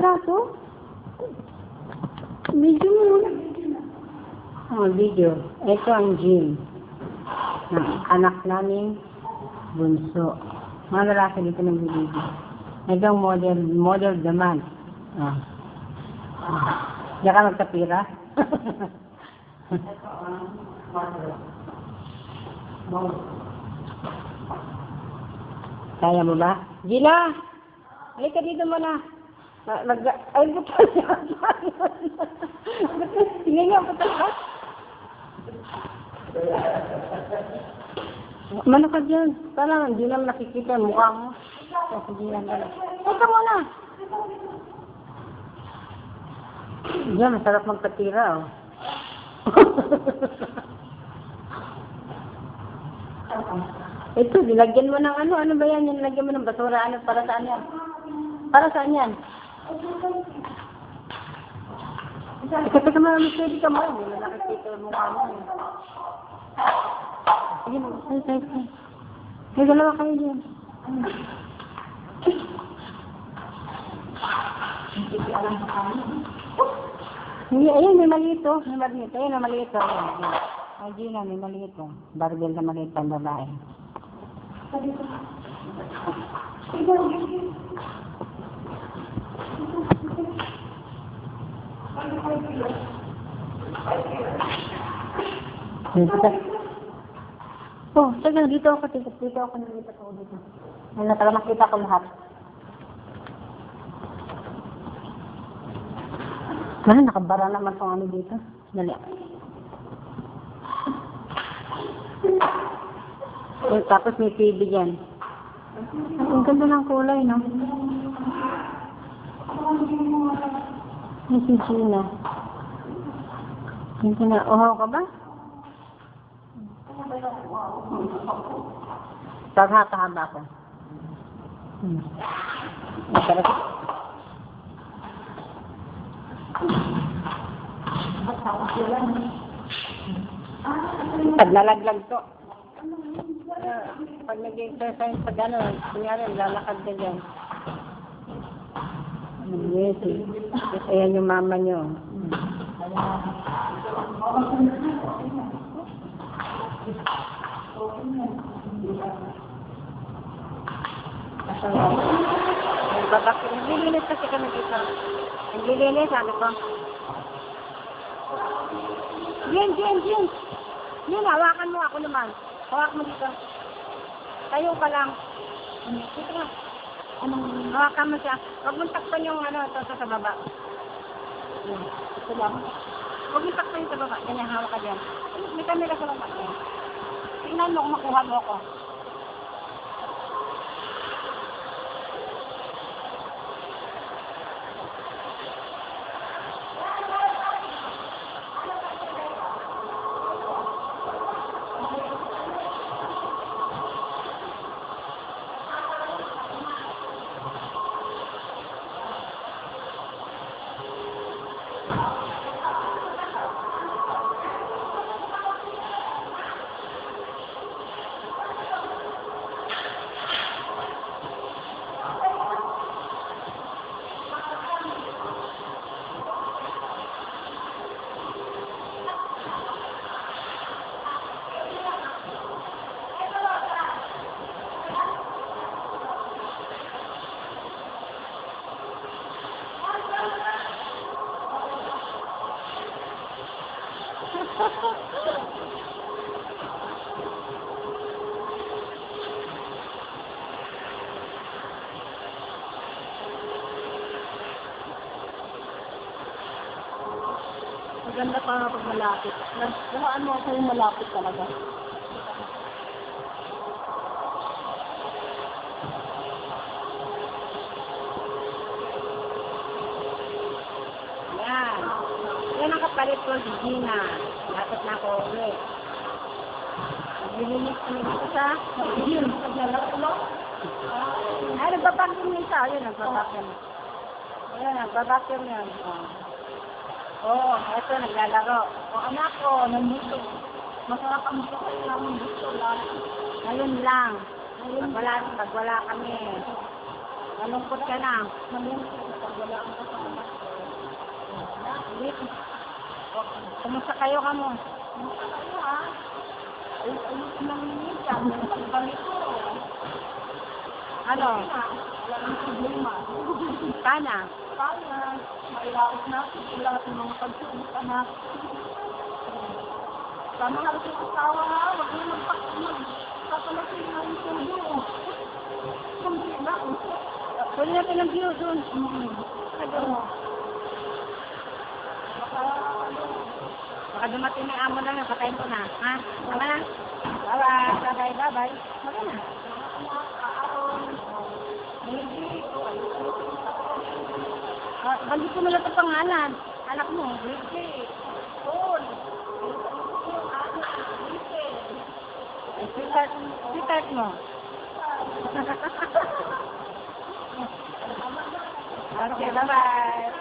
Praso? Video muna. Oh, video. Ito ang gym. Anak namin bunso. Mga lalaki dito ng video. Ito ang model naman. Diyan ka magkapira? Kaya mo ba? Gila! Halika dito muna. Ay, butas niya. Tingnan niya, butas ka. Mano ka dyan? Parang hindi naman nakikita yung mukha mo. Sige yan. Ito muna. Diyan, masarap magpatira, oh. Ito, nilagyan mo ng ano? Ano ba yan? Nilagyan mo ng basura? Ano? Para saan yan? Para saan yan? Kasi ka mga pwede ka mo. Hindi na nakikita yung mukha mo. Sige, may dalawa kayo dyan. Hindi, ayun, may maliit, oh. May maliit. Ayun, may maliit, oh. Ay, Gina, may maliit, oh. Barbell na maliit pang babae. Oh, sige, dito ako. Dito ako. Ano, talaga makita ko lahat. Ano, nakabara naman itong ano dito. Dali. Eh, tapos may TV dyan. Ang ganda ng kulay, no? May si Gina. Hindi na, uhaw ka ba? Paghahaba ko. Masarap. Pag nalaglag to. Pag nag-exercise pag ano, kunyari, lalakad ka dyan. Yes, ayan yung mama nyo. Naglilinis kasi kami dito. Naglilinis, sabi ko. Jen. Jen, hawakan mo ako naman. Hawak mo dito. Tayo ka lang. Dito ka. Hawakan mo siya. Huwag mong takpan yung ano, ito sa baba. Ito lang. Huwag mong takpan yung sa baba. Ganyan, hawak ka dyan. May camera sa baba. Tingnan mo kung makuha mo ako. Maganda pa nga pag malapit. Lahaan mo ako yung malapit talaga. Yan. Yan ang kapalit ko, si Gina. Dapat na ako ulit. Naglilinis kami dito sa gym. Ay, nagbabacuum niya siya. Ayun, nagbabacuum. Ayun, nagbabacuum yan. Oo, eto, naglalaro. O anak ko, nandito. Masarap ang gusto kayo lang gusto lang. Ngayon lang. Pag wala kami. Malungkot ka na. Malungkot. Kumusta kayo ka mo? Ano? Sana? Mailaot na sila sa mga pagsulit anak. Sana nga sa asawa ha, wag mo magpapalasin ng tulo. Kundi na. Huli natin ng view doon. Baka dumating na amo na, patayin ko na. Ha? Tama na? Bye-bye. Bye-bye. Baka na. Balik ko na lang ito pangalan. Anak mo. Sweetheart mo. Okay, bye-bye.